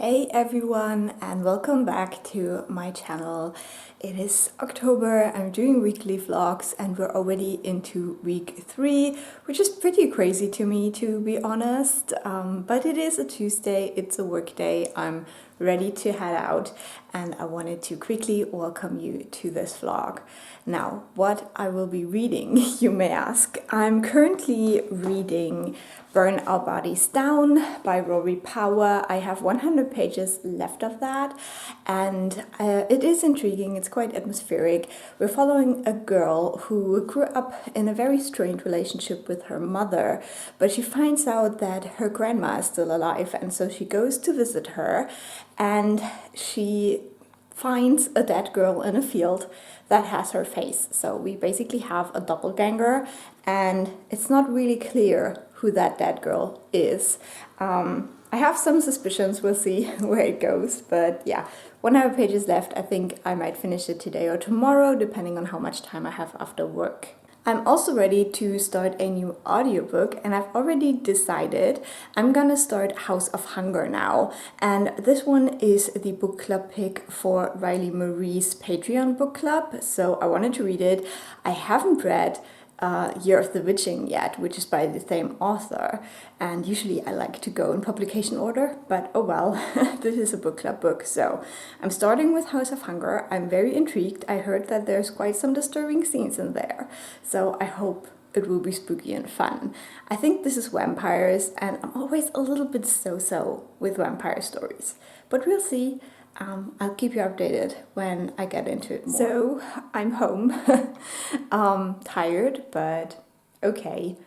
Hey everyone, and welcome back to my channel. It is October, I'm doing weekly vlogs and we're already into week 3, which is pretty crazy to me, to be honest. But it is a Tuesday, it's a work day, I'm ready to head out and I wanted to quickly welcome you to this vlog. Now, what I will be reading, you may ask. I'm currently reading Burn Our Bodies Down by Rory Power. I have 100 pages left of that and it is intriguing, it's quite atmospheric. We're following a girl who grew up in a very strained relationship with her mother, but she finds out that her grandma is still alive, and so she goes to visit her and she finds a dead girl in a field that has her face. So we basically have a doppelgänger and it's not really clear who that dead girl is. I have some suspicions, we'll see where it goes, but yeah, 100 pages left. I think I might finish it today or tomorrow, depending on how much time I have after work. I'm also ready to start a new audiobook and I've already decided I'm gonna start House of Hunger now. And this one is the book club pick for Riley Marie's Patreon book club, so I wanted to read it. I haven't read Year of the Witching yet, which is by the same author, and usually I like to go in publication order, but oh well, this is a book club book, so I'm starting with House of Hunger. I'm very intrigued. I heard that there's quite some disturbing scenes in there, so I hope it will be spooky and fun. I think this is vampires, and I'm always a little bit so-so with vampire stories, but we'll see. I'll keep you updated when I get into it more. So, I'm home. Tired, but okay.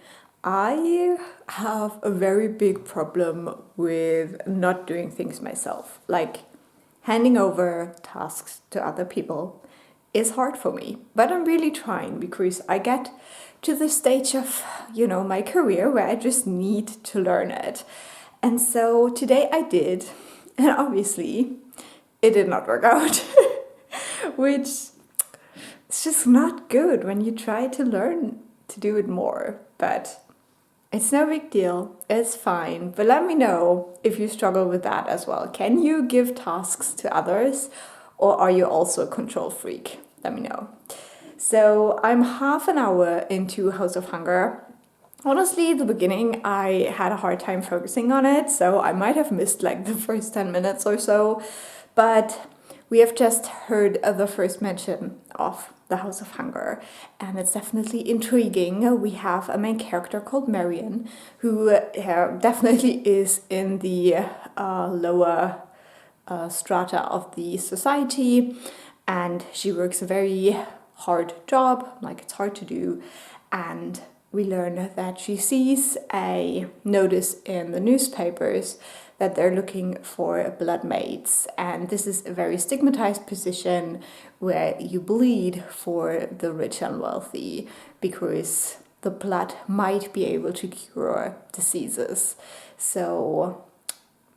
I have a very big problem with not doing things myself. Like, handing over tasks to other people is hard for me. But I'm really trying, because I get to the stage of, my career where I just need to learn it. And so today I did, and obviously it did not work out, which is just not good when you try to learn to do it more. But it's no big deal, it's fine. But let me know if you struggle with that as well. Can you give tasks to others, or are you also a control freak? Let me know. So I'm half an hour into House of Hunger. Honestly, the beginning I had a hard time focusing on it, so I might have missed like the first 10 minutes or so. But we have just heard the first mention of the House of Hunger, and it's definitely intriguing. We have a main character called Marion, who definitely is in the lower strata of the society, and she works a very hard job, like it's hard to do, and we learn that she sees a notice in the newspapers that they're looking for blood maids, and this is a very stigmatized position where you bleed for the rich and wealthy because the blood might be able to cure diseases. So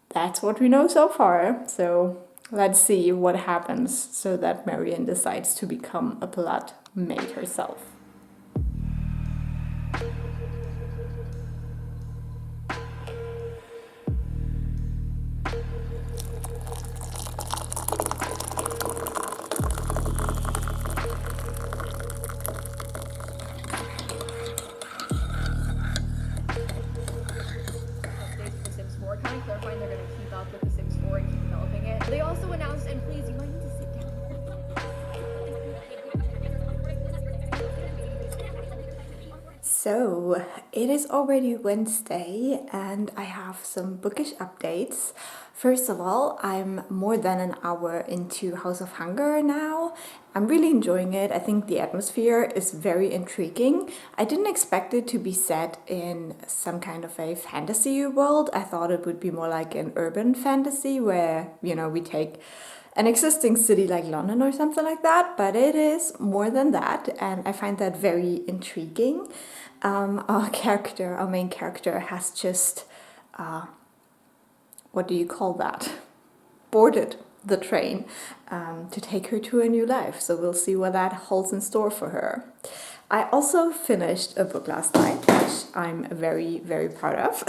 that's what we know so far. So let's see what happens so that Marion decides to become a blood maid herself. Clarifying they're going to keep up with The Sims 4 and keep developing it. They also announced, and please, you might need to sit down. So, it is already Wednesday and I have some bookish updates. First of all, I'm more than an hour into House of Hunger now. I'm really enjoying it. I think the atmosphere is very intriguing. I didn't expect it to be set in some kind of a fantasy world. I thought it would be more like an urban fantasy where, we take an existing city like London or something like that, but it is more than that, and I find that very intriguing. Our main character has just, what do you call that? Boarded the train to take her to a new life. So we'll see what that holds in store for her. I also finished a book last night, which I'm very, very proud of.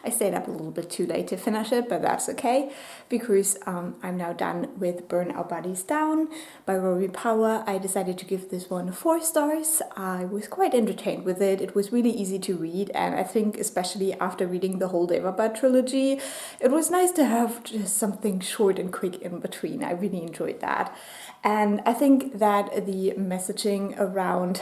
I stayed up a little bit too late to finish it, but that's okay, because I'm now done with Burn Our Bodies Down by Rory Power. I decided to give this one 4 stars. I was quite entertained with it. It was really easy to read, and I think especially after reading the whole Devabad trilogy, it was nice to have just something short and quick in between. I really enjoyed that. And I think that the messaging around,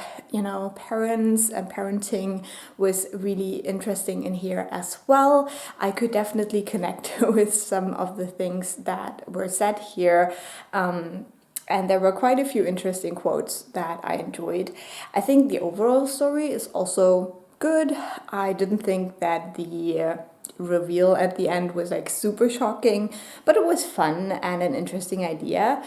parents and parenting was really interesting in here as well. I could definitely connect with some of the things that were said here. And there were quite a few interesting quotes that I enjoyed. I think the overall story is also good. I didn't think that the reveal at the end was like super shocking, but it was fun and an interesting idea.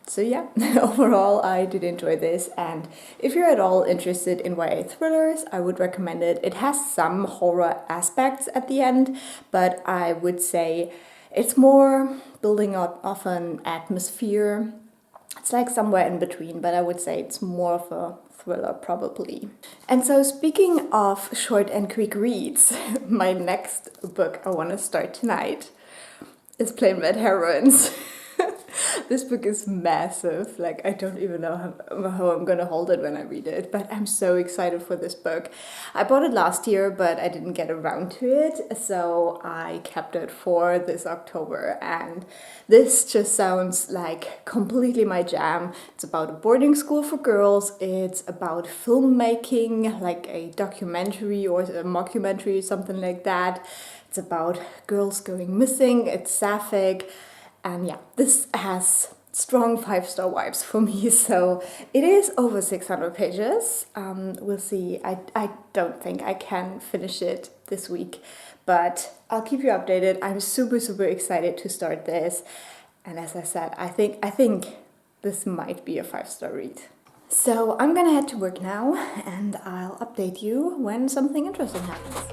So yeah, overall I did enjoy this, and if you're at all interested in YA thrillers, I would recommend it. It has some horror aspects at the end, but I would say it's more building up of an atmosphere. It's like somewhere in between, but I would say it's more of a thriller probably. And so speaking of short and quick reads, my next book I want to start tonight is Plain Bad Heroines. This book is massive. Like, I don't even know how I'm gonna hold it when I read it, but I'm so excited for this book. I bought it last year, but I didn't get around to it, so I kept it for this October, and this just sounds like completely my jam. It's about a boarding school for girls. It's about filmmaking, like a documentary or a mockumentary, something like that. It's about girls going missing. It's Sapphic. And yeah, this has strong 5-star vibes for me. So it is over 600 pages. We'll see. I don't think I can finish it this week, but I'll keep you updated. I'm super, super excited to start this. And as I said, I think this might be a 5-star read. So I'm gonna head to work now, and I'll update you when something interesting happens.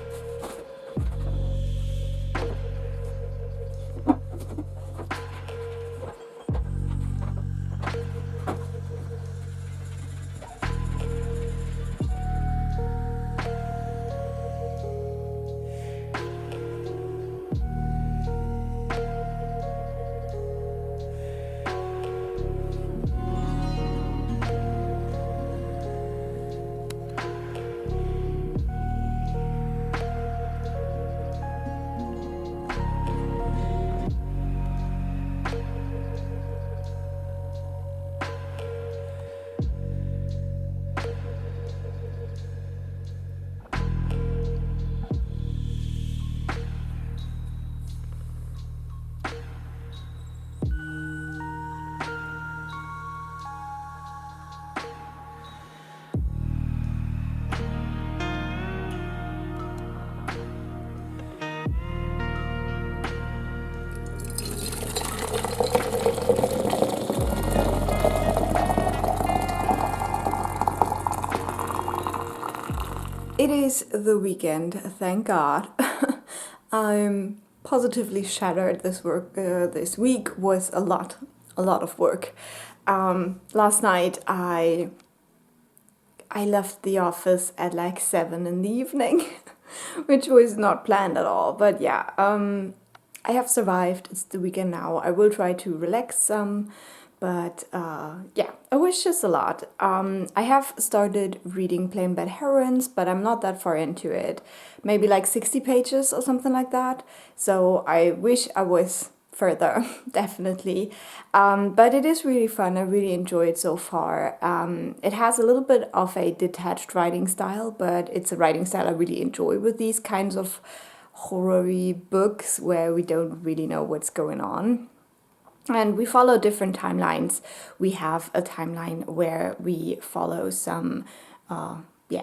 It is the weekend, thank God. I'm positively shattered. This week was a lot of work. Last night I left the office at like 7 in the evening, which was not planned at all. But yeah, I have survived. It's the weekend now. I will try to relax some. But yeah, it was just a lot. I have started reading Plain Bad Heroines, but I'm not that far into it. Maybe like 60 pages or something like that. So I wish I was further, definitely. But it is really fun. I really enjoy it so far. It has a little bit of a detached writing style, but it's a writing style I really enjoy with these kinds of horror-y books where we don't really know what's going on. And we follow different timelines. We have a timeline where we follow some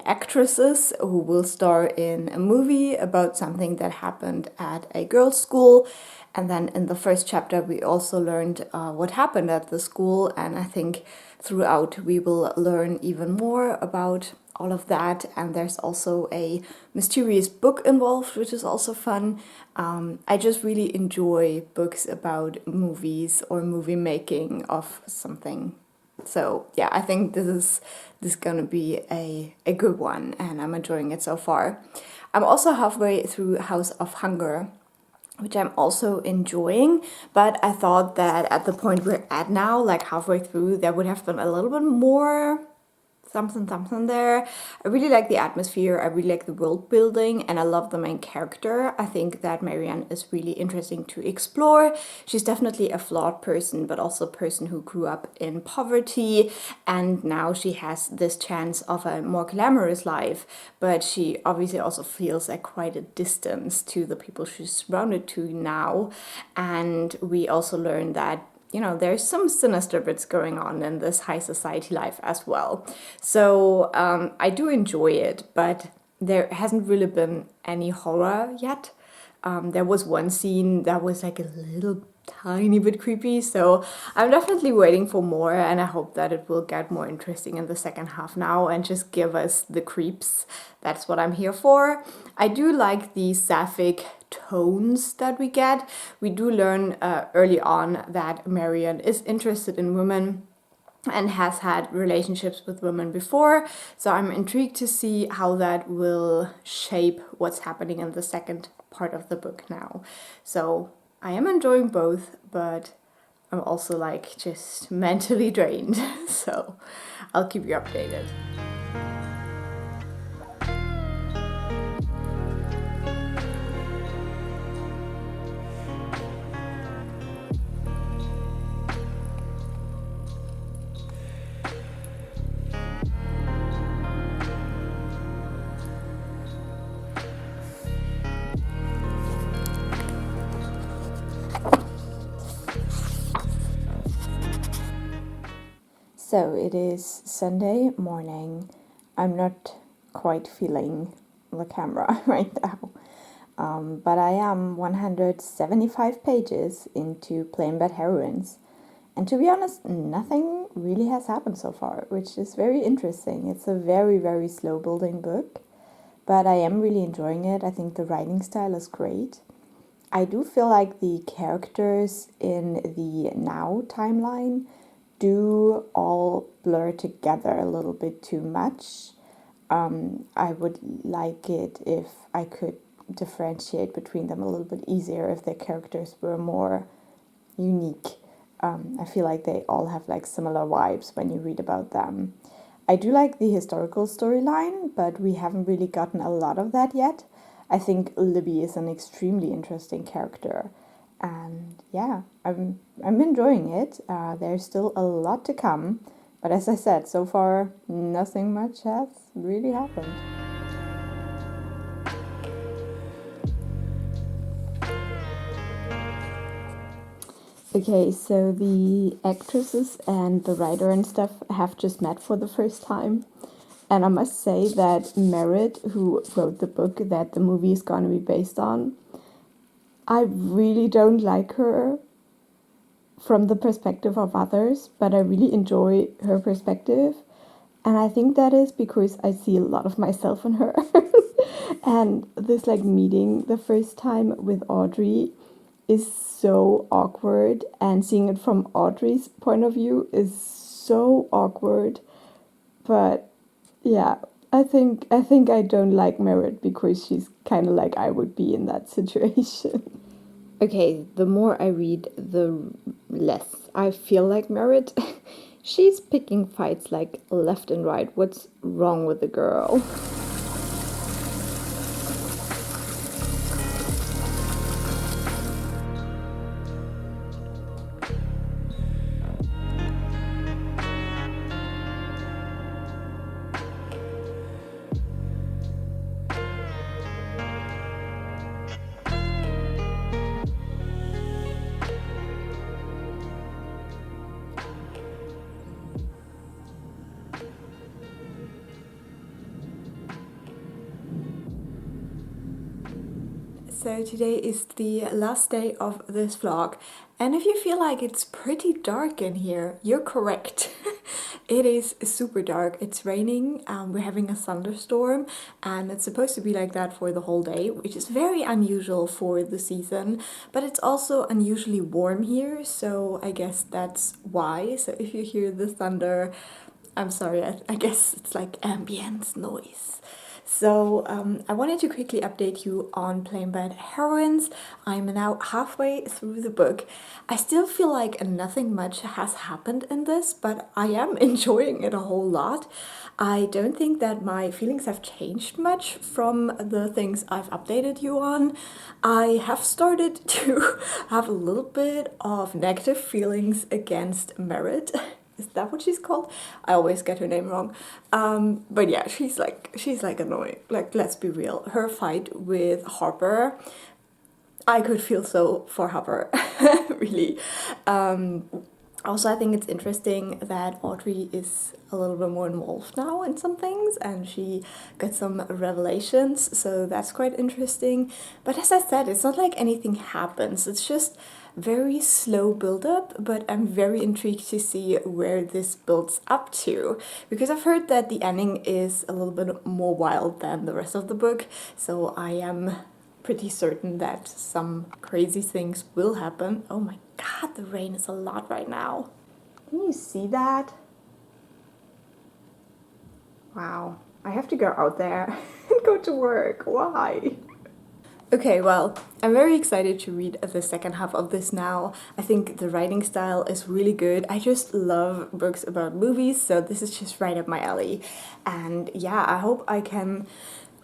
actresses who will star in a movie about something that happened at a girls' school. And then in the first chapter, we also learned what happened at the school. And I think throughout, we will learn even more about all of that. And there's also a mysterious book involved, which is also fun. I just really enjoy books about movies or movie making of something So yeah, I think this is gonna be a good one, and I'm enjoying it so far. I'm also halfway through House of Hunger, which I'm also enjoying, but I thought that at the point we're at now, like halfway through, there would have been a little bit more something there. I really like the atmosphere, I really like the world building, and I love the main character. I think that Marianne is really interesting to explore. She's definitely a flawed person, but also a person who grew up in poverty, and now she has this chance of a more glamorous life, but she obviously also feels like quite a distance to the people she's surrounded to now. And we also learn that there's some sinister bits going on in this high society life as well. So I do enjoy it, but there hasn't really been any horror yet. There was one scene that was like a little tiny bit creepy, so I'm definitely waiting for more, and I hope that it will get more interesting in the second half now and just give us the creeps. That's what I'm here for. I do like the Sapphic tones that we get. We do learn early on that Marianne is interested in women and has had relationships with women before, so I'm intrigued to see how that will shape what's happening in the second part of the book now. So I am enjoying both, but I'm also like just mentally drained, so I'll keep you updated. So it is Sunday morning. I'm not quite feeling the camera right now, but I am 175 pages into Plain Bad Heroines. And to be honest, nothing really has happened so far, which is very interesting. It's a very, very slow building book, but I am really enjoying it. I think the writing style is great. I do feel like the characters in the now timeline do all blur together a little bit too much. I would like it if I could differentiate between them a little bit easier, if their characters were more unique. I feel like they all have like similar vibes when you read about them. I do like the historical storyline, but we haven't really gotten a lot of that yet. I think Libby is an extremely interesting character, and yeah, I'm enjoying it. There's still a lot to come, but as I said, so far nothing much has really happened. Okay, so the actresses and the writer and stuff have just met for the first time. And I must say that Merritt, who wrote the book that the movie is going to be based on, I really don't like her from the perspective of others, but I really enjoy her perspective. And I think that is because I see a lot of myself in her. And this like meeting the first time with Audrey is so awkward, and seeing it from Audrey's point of view is so awkward. But yeah, I think I don't like Merritt because she's kind of like I would be in that situation. Okay, the more I read, the less I feel like Merritt. She's picking fights like left and right. What's wrong with the girl? So today is the last day of this vlog, and if you feel like it's pretty dark in here, you're correct. It is super dark. It's raining, we're having a thunderstorm, and it's supposed to be like that for the whole day, which is very unusual for the season, but it's also unusually warm here, so I guess that's why. So if you hear the thunder, I'm sorry, I guess it's like ambient noise. So I wanted to quickly update you on Plain Bad Heroines. I'm now halfway through the book. I still feel like nothing much has happened in this, but I am enjoying it a whole lot. I don't think that my feelings have changed much from the things I've updated you on. I have started to have a little bit of negative feelings against Merit. Is that what she's called? I always get her name wrong. But yeah, she's like annoying. Like, let's be real. Her fight with Harper, I could feel so for Harper, really. Also, I think it's interesting that Audrey is a little bit more involved now in some things, and she got some revelations, so that's quite interesting. But as I said, it's not like anything happens. It's just very slow build up, but I'm very intrigued to see where this builds up to, because I've heard that the ending is a little bit more wild than the rest of the book, so I am pretty certain that some crazy things will happen. Oh my god, the rain is a lot right now. Can you see that? Wow, I have to go out there and go to work. Why? Okay, well, I'm very excited to read the second half of this now. I think the writing style is really good. I just love books about movies, so this is just right up my alley. And yeah, I hope I can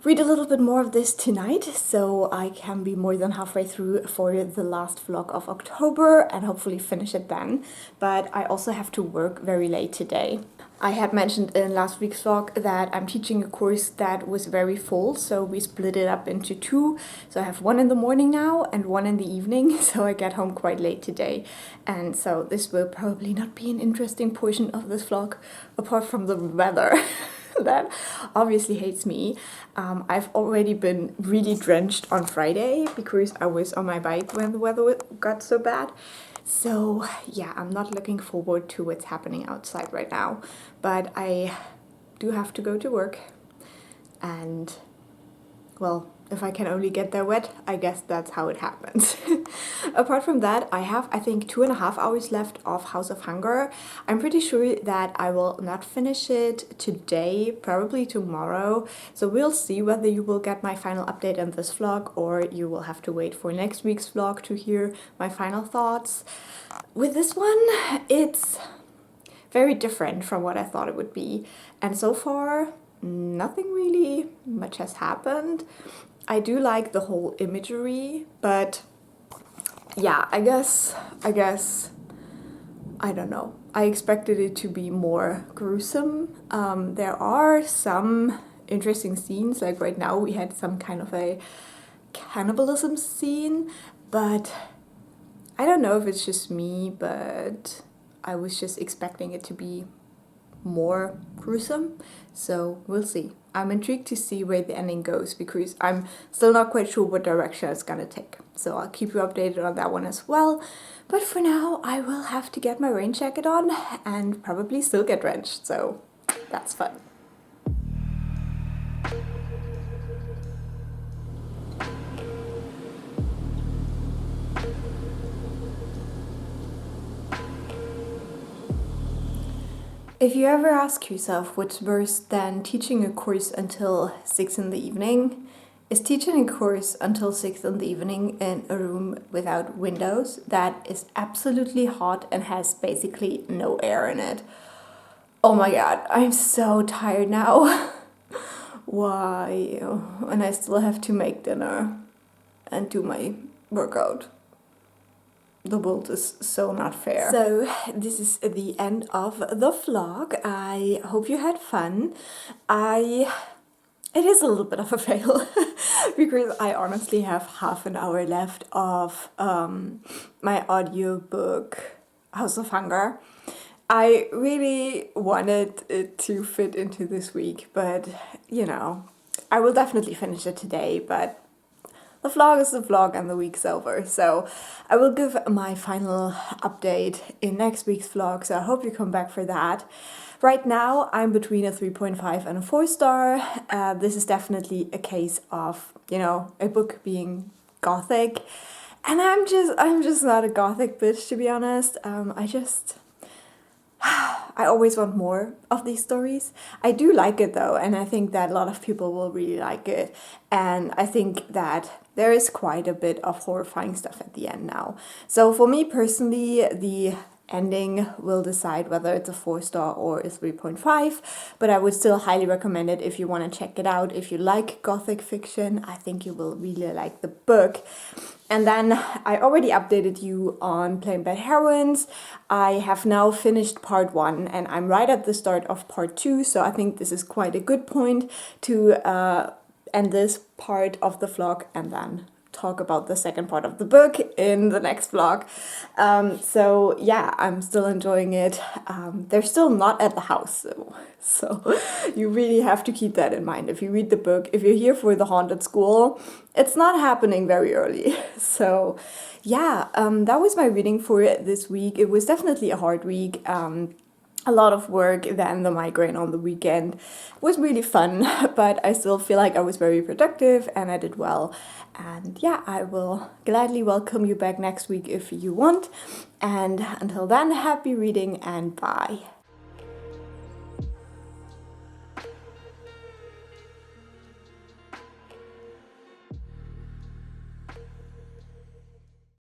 read a little bit more of this tonight, so I can be more than halfway through for the last vlog of October and hopefully finish it then. But I also have to work very late today. I had mentioned in last week's vlog that I'm teaching a course that was very full, so we split it up into two. So I have one in the morning now and one in the evening, so I get home quite late today. And so this will probably not be an interesting portion of this vlog, apart from the weather. That obviously hates me. I've already been really drenched on Friday because I was on my bike when the weather got so bad. So yeah, I'm not looking forward to what's happening outside right now, but I do have to go to work, and well, if I can only get there wet, I guess that's how it happens. Apart from that, I have, I think, 2.5 hours left of House of Hunger. I'm pretty sure that I will not finish it today, probably tomorrow. So we'll see whether you will get my final update on this vlog, or you will have to wait for next week's vlog to hear my final thoughts. With this one, it's very different from what I thought it would be. And so far, nothing really much has happened. I do like the whole imagery, but yeah, I guess, I don't know. I expected it to be more gruesome. There are some interesting scenes, like right now we had some kind of a cannibalism scene, but I don't know if it's just me, but I was just expecting it to be more gruesome, so we'll see. I'm intrigued to see where the ending goes, because I'm still not quite sure what direction it's gonna take. So I'll keep you updated on that one as well. But for now, I will have to get my rain jacket on and probably still get drenched, so that's fun. If you ever ask yourself what's worse than teaching a course until 6 in the evening, is teaching a course until 6 in the evening in a room without windows that is absolutely hot and has basically no air in it. Oh my god, I'm so tired now. Why? And I still have to make dinner and do my workout. The world is so not fair. So this is the end of the vlog. I hope you had fun. It is a little bit of a fail because I honestly have half an hour left of my audiobook House of Hunger. I really wanted it to fit into this week, but you know, I will definitely finish it today, but the vlog is the vlog and the week's over. So I will give my final update in next week's vlog, so I hope you come back for that. Right now I'm between a 3.5 and a 4 star. This is definitely a case of, you know, a book being Gothic. And I'm just not a Gothic bitch, to be honest. I always want more of these stories. I do like it though, and I think that a lot of people will really like it. And I think that there is quite a bit of horrifying stuff at the end now. So for me personally, the ending will decide whether it's a 4 star or a 3.5, but I would still highly recommend it if you want to check it out. If you like Gothic fiction, I think you will really like the book. And then I already updated you on Plain Bad Heroines. I have now finished part 1 and I'm right at the start of part 2, so I think this is quite a good point to end this part of the vlog and then talk about the second part of the book in the next vlog. So yeah, I'm still enjoying it. They're still not at the house though, so you really have to keep that in mind. If you read the book, if you're here for the haunted school, it's not happening very early. So yeah, that was my reading for this week. It was definitely a hard week. A lot of work, then the migraine on the weekend. It was really fun, but I still feel like I was very productive and I did well. And yeah, I will gladly welcome you back next week if you want. And until then, happy reading and bye.